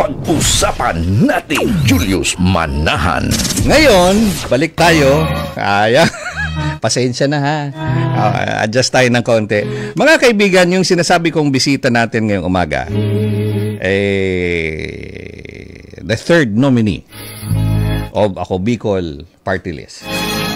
Pag-usapan natin, Julius Manahan. Ngayon, balik tayo. Pasensya na ha. Adjust tayo ng konti. Mga kaibigan, yung sinasabi kong bisita natin ngayong umaga, the third nominee of Ako Bicol Party List.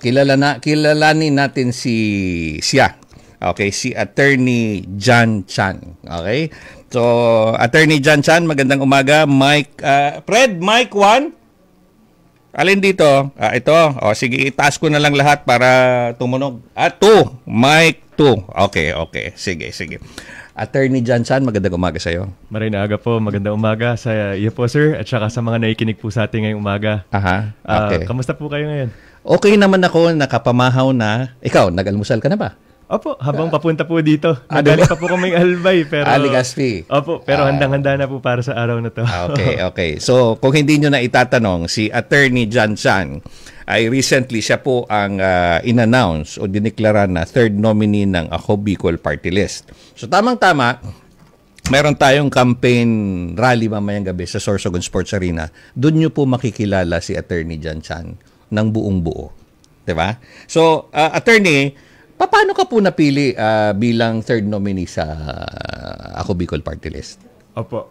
Kilalanin natin siya. Okay, si Attorney John Chan. Okay? So, Attorney John Chan, magandang umaga. Mike, Fred, Mike 1. Alin dito? Ito. Sige, itaas ko na lang lahat para tumunog. 2. Mike 2. Okay. Sige. Attorney John Chan, magandang umaga sa iyo. Marinaaga po, magandang umaga sa iyo po, sir, at saka sa mga nakikinig po sa atin ngayong umaga. Okay. Kamusta po kayo ngayon? Okay naman ako, nakapamahaw na. Ikaw, nag-almusal ka na ba? Opo, habang papunta po dito. Nagaling pa po kaming Albay. Pero, Legazpi. Opo, pero handang-handa na po para sa araw na to. Okay. So, kung hindi nyo na itatanong, si Attorney John Chan ay recently siya po ang in-announce o dineklara na third nominee ng Ako Bicol Party List. So, tamang-tama, meron tayong campaign rally mamayang gabi sa Sorsogon Sports Arena. Doon nyo po makikilala si Attorney John Chan ng buong buo. Diba? So, Attorney, paano ka po napili bilang third nominee sa Ako Bicol Party List? Opo.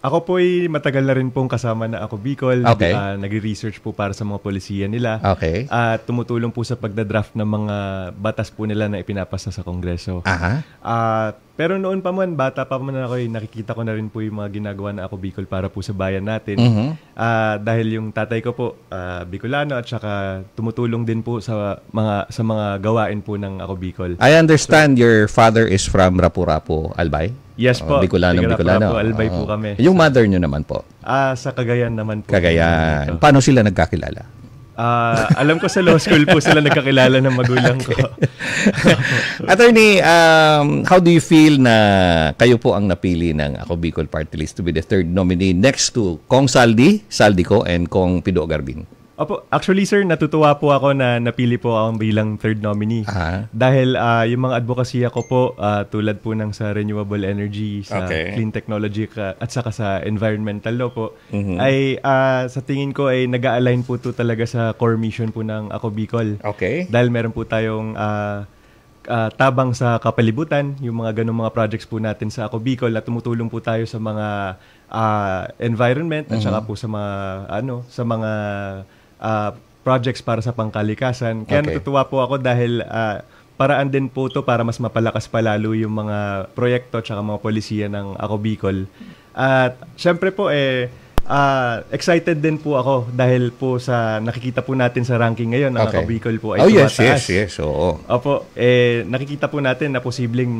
Ako po ay matagal na rin pong kasama na Ako Bicol. Okay. Nag-research po para sa mga polisiya nila. Okay. At tumutulong po sa pagdadraft ng mga batas po nila na ipinapasa sa Kongreso. Pero noon pa man, bata pa man ako, nakikita ko na rin po yung mga ginagawa na Ako Bicol para po sa bayan natin. Dahil yung tatay ko po, Bicolano, at saka tumutulong din po sa mga gawain po ng Ako Bicol. I understand your father is from Rapu-Rapu, Albay? Yes po. Bicolano. Albay po kami. Yung mother nyo naman po? Sa Cagayan naman po. Cagayan. Paano sila nagkakilala? Alam ko sa law school po sila nagkakilala ng magulang ko. Attorney, how do you feel na kayo po ang napili ng Ako Bicol Party List to be the third nominee next to Kong Saldico, and Kong Pido Garbin? Opo, actually sir, natutuwa po ako na napili po ako bilang third nominee. Dahil yung mga advokasya ko po, tulad po ng sa renewable energy, sa clean technology, at saka sa environmental law po, ay sa tingin ko ay nag-a-align po to talaga sa core mission po ng Ako Bicol. Okay. Dahil meron po tayong tabang sa kapalibutan, yung mga ganung mga projects po natin sa Ako Bicol, at tumutulong po tayo sa mga environment at saka po sa mga projects para sa pangkalikasan. Kaya natutuwa po ako dahil paraan din po to para mas mapalakas palalo yung mga proyekto at mga polisiya ng Ako Bicol. At syempre po excited din po ako dahil po sa nakikita po natin sa ranking ngayon ng Ako Bicol po ay tumataas. Yes. Oo. Opo, nakikita po natin na posibleng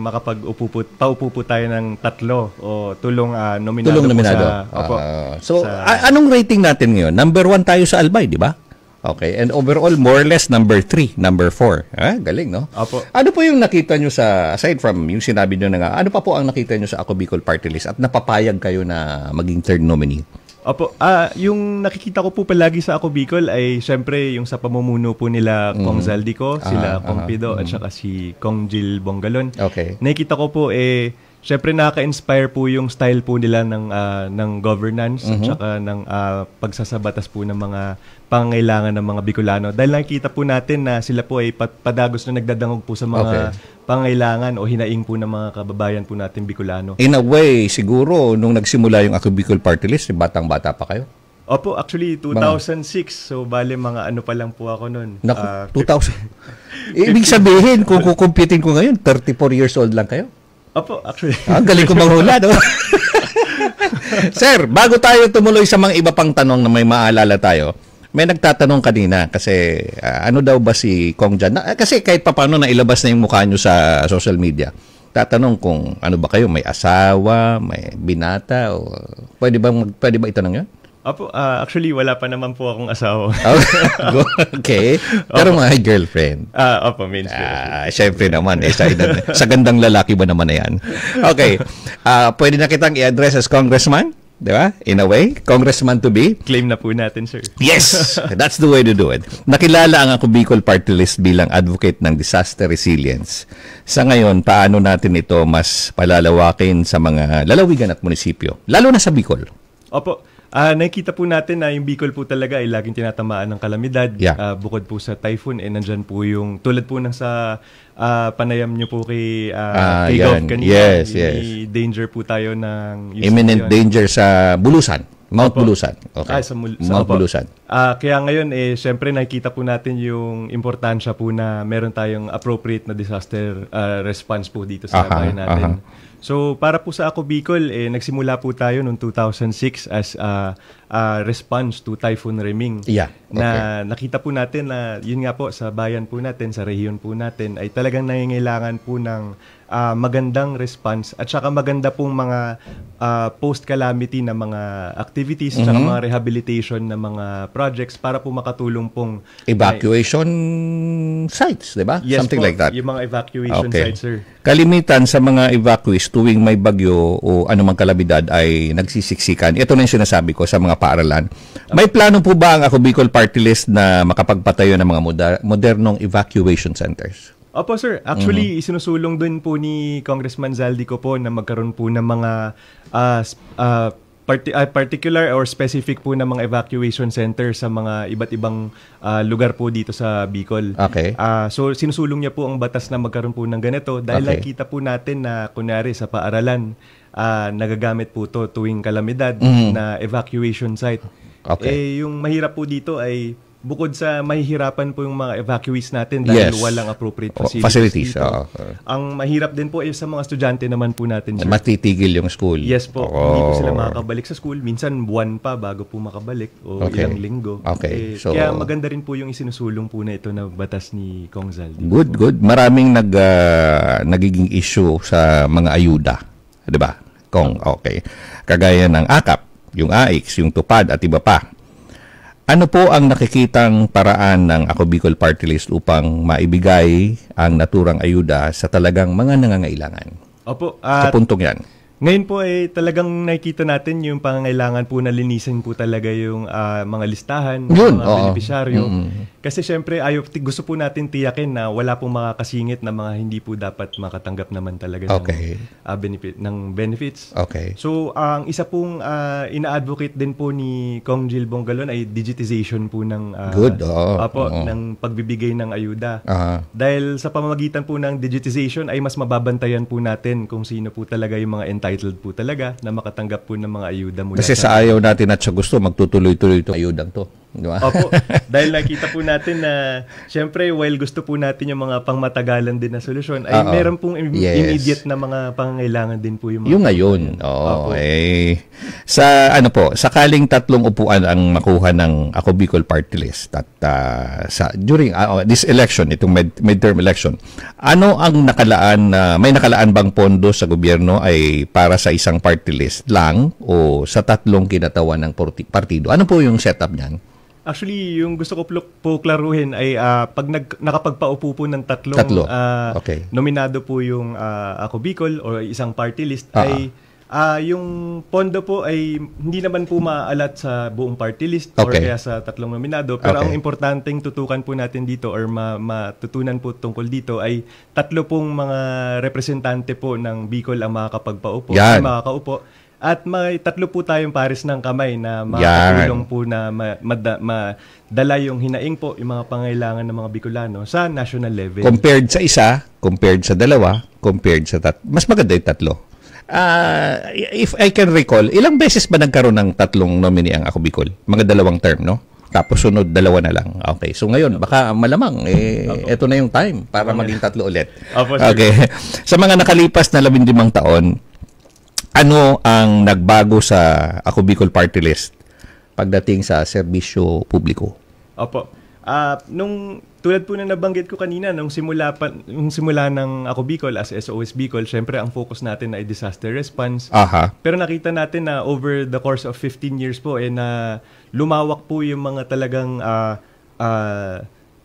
paupo po tayo ng 3 o tulong nominado. Anong rating natin ngayon? Number 1 tayo sa Albay, di ba? Okay, and overall, more or less, number 3, number 4. Galing, no? Opo. Ano po yung nakita nyo aside from yung sinabi nyo na ano pa po ang nakita nyo sa Ako Bicol Party List at napapayag kayo na maging third nominee? Opo, yung nakikita ko po palagi sa Ako Bicol ay syempre yung sa pamumuno po nila Kong Zaldico, sila Kong Pido, at saka si Kong Jill Bongalon. Okay. Nakikita ko po syempre nakaka-inspire po yung style po nila ng governance at saka ng pagsasabatas po ng mga pangangailangan ng mga Bicolano. Dahil nakikita po natin na sila po ay padagos na nagdadangog po sa mga pangangailangan o hinaing po ng mga kababayan po natin Bicolano. In a way, siguro, nung nagsimula yung Ako Bicol Party List, batang-bata pa kayo? Opo, actually 2006. So bale mga ano pa lang po ako noon. 2000. Ibig sabihin, kung kukumpitin ko ngayon, 34 years old lang kayo? Opo, actually. Galing ko manghula, no? Sir, bago tayo tumuloy sa mga iba pang tanong na may maalala tayo, may nagtatanong kanina kasi ano daw ba si Kong Jan? Kasi kahit papaano na ilabas na yung mukha nyo sa social media. Tatanong kung ano ba kayo, may asawa, may binata, o pwede ba itanong yun? Opo, actually wala pa naman po akong asawa. Okay. Pero may girlfriend. Opo, means syempre naman, sa gandang lalaki ba naman na yan? Okay. Pwede na kitang i-address as congressman? Di ba? In a way, congressman to be. Claim na po natin, sir. Yes! That's the way to do it. Nakilala ang Ako Bicol Party List bilang advocate ng disaster resilience. Sa ngayon, paano natin ito mas palalawakin sa mga lalawigan at munisipyo? Lalo na sa Bicol. Opo. Nakikita po natin na yung Bicol po talaga ay laging tinatamaan ng kalamidad. Yeah. Bukod po sa typhoon, nandyan po yung, tulad po ng sa panayam nyo po kay Gov kanina. Yes, may danger po tayo ng... Imminent danger sa Bulusan. Mount Opo. Bulusan. Okay. Mount Bulusan. Kaya ngayon, syempre nakikita po natin yung importansya po na meron tayong appropriate na disaster response po dito sa bayan natin. So, para po sa Ako Bicol, nagsimula po tayo noong 2006 as response to Typhoon Reming. Yeah. Okay. Na nakita po natin na yun nga po sa bayan po natin, sa rehiyon po natin ay talagang nangangailangan po ng magandang response at saka maganda pong mga post-calamity na mga activities at saka mga rehabilitation na mga projects para po makatulong pong Evacuation sites, di ba? yes Something po, like that. yung mga evacuation sites, sir. Kalimitan sa mga evacuees tuwing may bagyo o anumang kalamidad ay nagsisiksikan. Ito na yung sinasabi ko sa mga paaralan. May plano po ba ang Ako Bicol Party List na makapagpatayo ng mga modernong evacuation centers? Opo, sir. Actually, isinusulong din po ni Congressman Zaldico po na magkaroon po ng mga particular or specific po na mga evacuation center sa mga iba't ibang lugar po dito sa Bicol. Okay. So, sinusulong niya po ang batas na magkaroon po ng ganito dahil nakita po natin na kunyari sa paaralan, nagagamit po to tuwing kalamidad na evacuation site. Okay. Yung mahirap po dito ay bukod sa mahihirapan po yung mga evacuees natin dahil walang appropriate facilities dito. Ang mahirap din po ay sa mga estudyante naman po natin, sir. Matitigil yung school. Yes po. Hindi po sila makakabalik sa school. Minsan buwan pa bago po makabalik o ilang linggo. Okay. Kaya maganda rin po yung isinusulong po na ito na batas ni Kong Zaldi. Good. Maraming nagiging issue sa mga ayuda. Di ba? Kong, okay. Kagaya ng AKAP, yung AIX, yung TUPAD at iba pa. Ano po ang nakikitang paraan ng Ako Bicol Party List upang maibigay ang naturang ayuda sa talagang mga nangangailangan? Opo. Sa puntong yan. Ngayon po ay talagang nakikita natin yung pangangailangan po na linisin po talaga yung mga listahan, mga benepisyaryo. Kasi syempre gusto po natin tiyakin na wala pong makakasingit na mga hindi po dapat makatanggap naman talaga ng benefits. Okay. So ang isa pong ina-advocate din po ni Kong Jill Bongalon ay digitization po ng ng pagbibigay ng ayuda. Dahil sa pamamagitan po ng digitization ay mas mababantayan po natin kung sino po talaga yung mga entitled po talaga na makatanggap po ng mga ayuda mula kasi sa ayaw natin at sa gusto, magtutuloy-tuloy itong ayudang to. Diba? Opo. Dahil nakita po natin na syempre while gusto po natin yung mga pangmatagalan din na solusyon ay meron pong immediate na mga pangangailangan din po yung mga yung ngayon. Sa sakaling 3 upuan ang makuha ng Ako Bicol Party List at during this election, itong midterm election, ano ang may nakalaan bang pondo sa gobyerno ay para sa isang party list lang o sa 3 kinatawan ng partido? Ano po yung setup niyan? Actually, yung gusto ko po klaruhin ay pag nakapagpaupo po ng 3 nominado po yung Ako Bicol o isang party list ay yung pondo po ay hindi naman po maalat sa buong party list or kaya sa 3 nominado. Pero ang importanteng tutukan po natin dito or matutunan po tungkol dito ay 3 pong mga representante po ng Bicol ang makakapagpaupo, ay makakaupo. At may 3 po tayong pares ng kamay na makakatulong po na madala yung hinaing po, yung mga pangailangan ng mga Bicolano sa national level. Compared sa isa, compared sa 2, compared sa mas maganda yung 3. If I can recall, ilang beses ba nagkaroon ng 3 nominee ang Ako Bicol? Mga 2 term, no? Tapos sunod 2 na lang. Okay. So ngayon, baka malamang, ito na yung time para maging 3 ulit. Okay. Sa mga nakalipas na 15 taon, ano ang nagbago sa Ako Bicol Party List pagdating sa serbisyo publiko? Opo. Nung tulad po na nabanggit ko kanina, nung simula ng Ako Bicol as SOS Bicol, syempre ang focus natin ay disaster response. Pero nakita natin na over the course of 15 years po na lumawak po yung mga talagang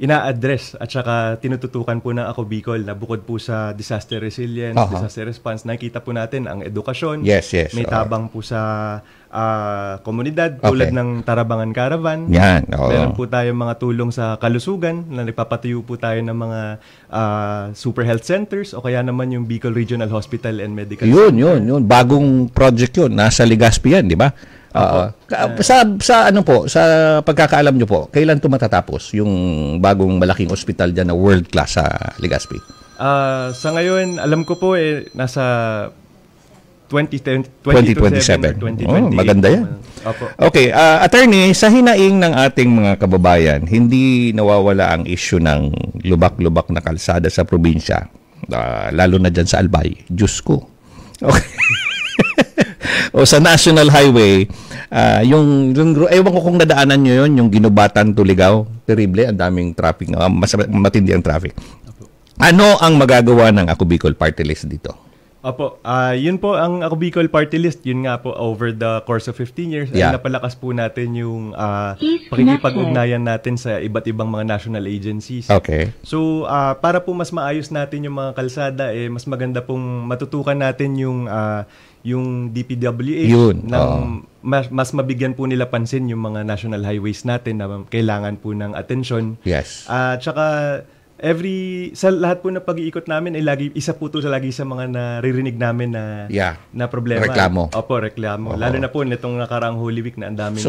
ina-address at saka tinututukan po ng Ako Bicol na bukod po sa disaster resilience, disaster response, nakikita po natin ang edukasyon. Yes. May tabang po sa komunidad tulad ng Tarabangan Caravan. Yan. Meron po tayong mga tulong sa kalusugan na nagpapatayo po tayo ng mga super health centers o kaya naman yung Bicol Regional Hospital and Medical Center. Yun. Bagong project yun. Nasa Legazpi yan, di ba? Sa pagkakaalam nyo po, kailan ito matatapos yung bagong malaking ospital dyan na world class sa Legazpi? Sa ngayon, alam ko po nasa 2027 or 2028. Maganda yan. Okay, attorney, sa hinaing ng ating mga kababayan, hindi nawawala ang issue ng lubak-lubak na kalsada sa probinsya, lalo na dyan sa Albay. Diyos ko. Okay. O sa National Highway, ewan ko kung nadaanan nyo yun, yung Ginubatan to Ligao. Terrible, ang daming traffic, matindi ang traffic. Ano ang magagawa ng Ako Bicol Party List dito? Opo, yun po ang Ako Bicol Party List. Yun nga po, over the course of 15 years, ay napalakas po natin yung pakikipag-ugnayan natin sa iba't ibang mga national agencies. Okay. So, para po mas maayos natin yung mga kalsada, mas maganda pong matutukan natin yung DPWH mas mabigyan po nila pansin yung mga national highways natin na kailangan po ng atensyon. Yes. Tsaka sa lahat po na pag-iikot namin ay isa po to lagi sa mga naririnig namin na problema. Reklamo. Opo, reklamo. Lalo na po nitong nakaraang Holy Week na ang daming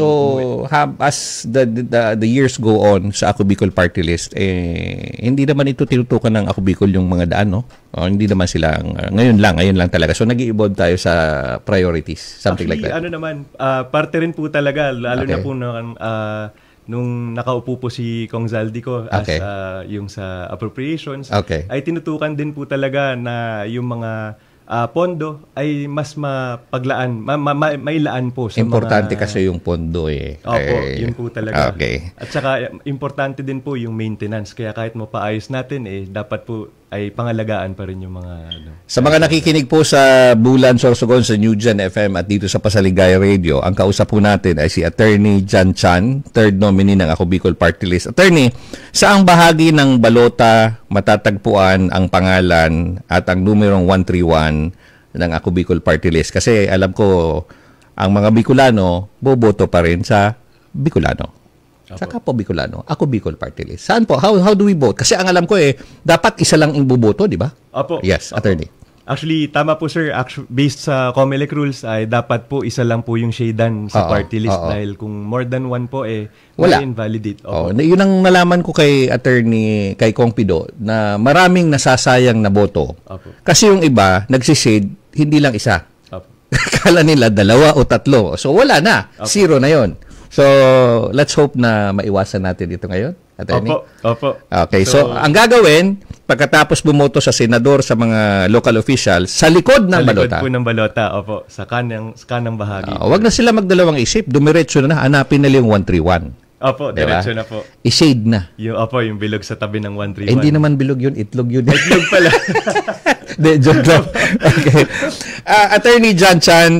as the years go on sa Ako Bicol Party List, hindi naman ito tinutukan ng Ako Bicol yung mga daan, no? Hindi naman sila ngayon lang talaga. So nag-i-evolve tayo sa priorities, something like that. Ano naman, parte rin po talaga, lalo na po nung nakaupo po si Kong Zaldico as yung sa appropriations, ay tinutukan din po talaga na yung mga pondo ay mas mapaglaan, mailaan po sa importante kasi yung pondo Opo, yun po talaga. Okay. At saka importante din po yung maintenance. Kaya kahit mapaayos natin, dapat po ay pangalagaan pa rin yung mga Sa mga nakikinig po sa Bulan Sorsogon sa New Gen FM at dito sa Pasaligaya Radio, ang kausap po natin ay si Attorney Jan Chan, third nominee ng Ako Bicol Party List. Attorney, saang bahagi ng balota matatagpuan ang pangalan at ang numerong 131 ng Ako Bicol Party List? Kasi alam ko, ang mga Bicolano, boboto pa rin sa Bicolano. Sa Kapo Bicolano, Ako Bicol Party List. Saan po? How do we vote? Kasi ang alam ko dapat isa lang ang buboto, di ba? Opo. Yes, Attorney. Actually, tama po sir. Based sa COMELEC rules, ay dapat po isa lang po yung shadean sa party list. Dahil kung more than one po, wala invalidate. Yun ang nalaman ko kay Attorney, kay Kong Pido, na maraming nasasayang na boto. Kasi yung iba, nagsishade, hindi lang isa. Kala nila 2 o 3. So wala na. Zero na yon. So, let's hope na maiwasan natin dito ngayon, Attorney. Opo. Okay, so ang gagawin, pagkatapos bumoto sa senador, sa mga local officials, sa likod ng balota. Sa likod po ng balota, opo. Sa kanang bahagi. Wag na sila magdalawang isip. Dumiretso na, hanapin nila yung 131. Opo, diretso na po. I-shade na. Yung bilog sa tabi ng 131. Hindi naman bilog yun, itlog yun. Itlog pala. Joke lang. Okay. Attorney Jan Chan,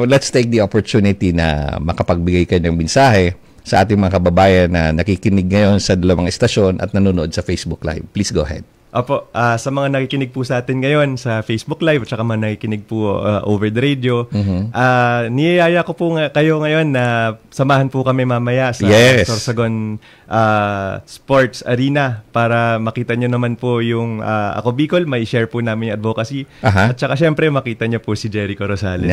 let's take the opportunity na makapagbigay kayo ng mensahe sa ating mga kababayan na nakikinig ngayon sa 2 istasyon at nanonood sa Facebook Live. Please go ahead. Opo, sa mga nakikinig po sa atin ngayon sa Facebook Live at saka mga nakikinig po over the radio, niyayaya ko po kayo ngayon na samahan po kami mamaya sa Sorsogon Sports Arena para makita nyo naman po yung Ako Bicol, may share po namin yung advocacy. At saka syempre makita nyo po si Jericho Rosales.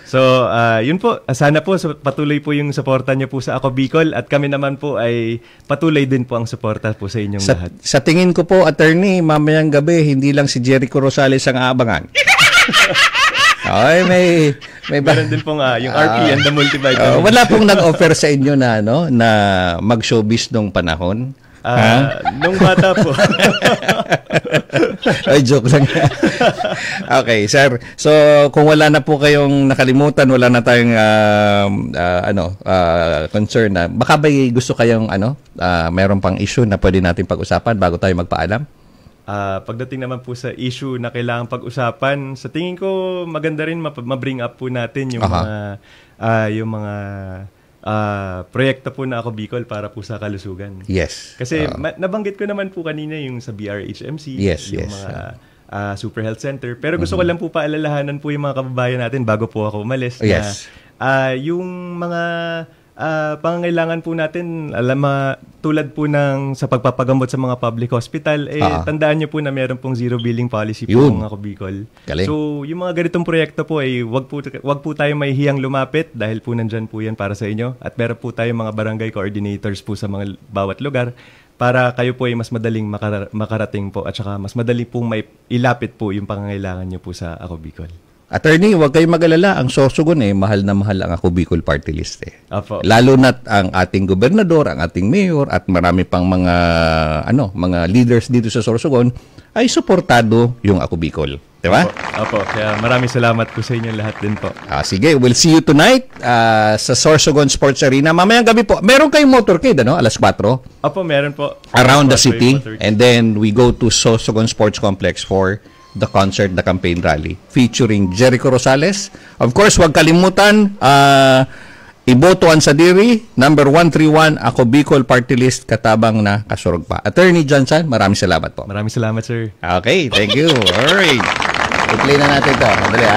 So, yun po, sana po patuloy po yung suporta nyo po sa Ako Bicol at kami naman po ay patuloy din po ang suporta po sa inyong lahat. Sa tingin ko po, Attorney, mamayang gabi, hindi lang si Jericho Rosales ang aabangan. Okay, may meron din pong yung RP and the multivitamin. Wala pong nag-offer sa inyo na na mag-showbiz nung panahon? Nung bata po. Ay, joke lang. Okay, sir. So, kung wala na po kayong nakalimutan, wala na tayong concern na baka ba gusto kayong meron pang issue na pwede natin pag-usapan bago tayo magpaalam? Pagdating naman po sa issue na kailangan pag-usapan, sa tingin ko maganda rin ma-bring up po natin yung mga proyekto po na Ako Bicol para po sa kalusugan. Yes. Kasi nabanggit ko naman po kanina yung sa BRHMC, Yes, yung yes. mga Super Health Center. Pero gusto ko lang po paalalahanan po yung mga kababayan natin bago po ako umalis Yes. na yung mga pangangailangan po natin, tulad po ng sa pagpapagamot sa mga public hospital, tandaan nyo po na meron pong zero billing policy po ng Ako Bicol. Galing. So, yung mga ganitong proyekto po ay wag po tayo mahihiyang lumapit dahil po nandyan po yan para sa inyo. At meron po tayo mga barangay coordinators po sa mga bawat lugar para kayo po ay mas madaling makarating po at saka mas madali pong ilapit po yung pangangailangan nyo po sa Ako Bicol. Attorney, huwag kayong mag-alala. Ang Sorsogon mahal na mahal ang Ako Bicol Party List Apo. Lalo na't ang ating gobernador, ang ating mayor at marami pang mga leaders dito sa Sorsogon ay suportado yung Ako Bicol. Diba? Apo. Kaya maraming salamat po sa inyo lahat din po. Sige, we'll see you tonight sa Sorsogon Sports Arena. Mamayang gabi po. Meron kayong motorcade, alas 4? Apo, meron po. Around the city. And then we go to Sorsogon Sports Complex for the concert, the campaign rally featuring Jericho Rosales. Of course, huwag kalimutan ibotoan sa diri, number 131, Ako Bicol Party List, katabang na kasurog pa. Attorney Johnson, maraming salamat po. Maraming salamat, sir. Okay, thank you. Alright. I-play na natin ito. Madali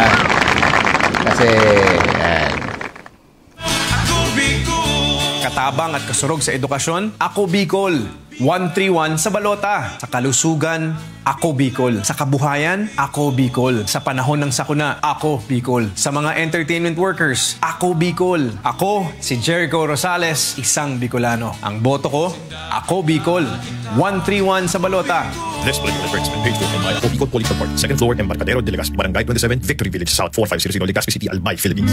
Kasi, katabang at kasurog sa edukasyon, Ako Bicol. 131 sa balota. Sa kalusugan, Ako Bicol. Sa kabuhayan, Ako Bicol. Sa panahon ng sakuna, Ako Bicol. Sa mga entertainment workers, Ako Bicol. Ako, si Jericho Rosales, isang Bicolano. Ang boto ko, Ako Bicol. 131 sa balota. This political advertisement paid for by Ako Bicol Police Report, second floor, Embarcadero de Legazpi, Barangay 27, Victory Village, South 4500, Legazpi City, Albay, Philippines.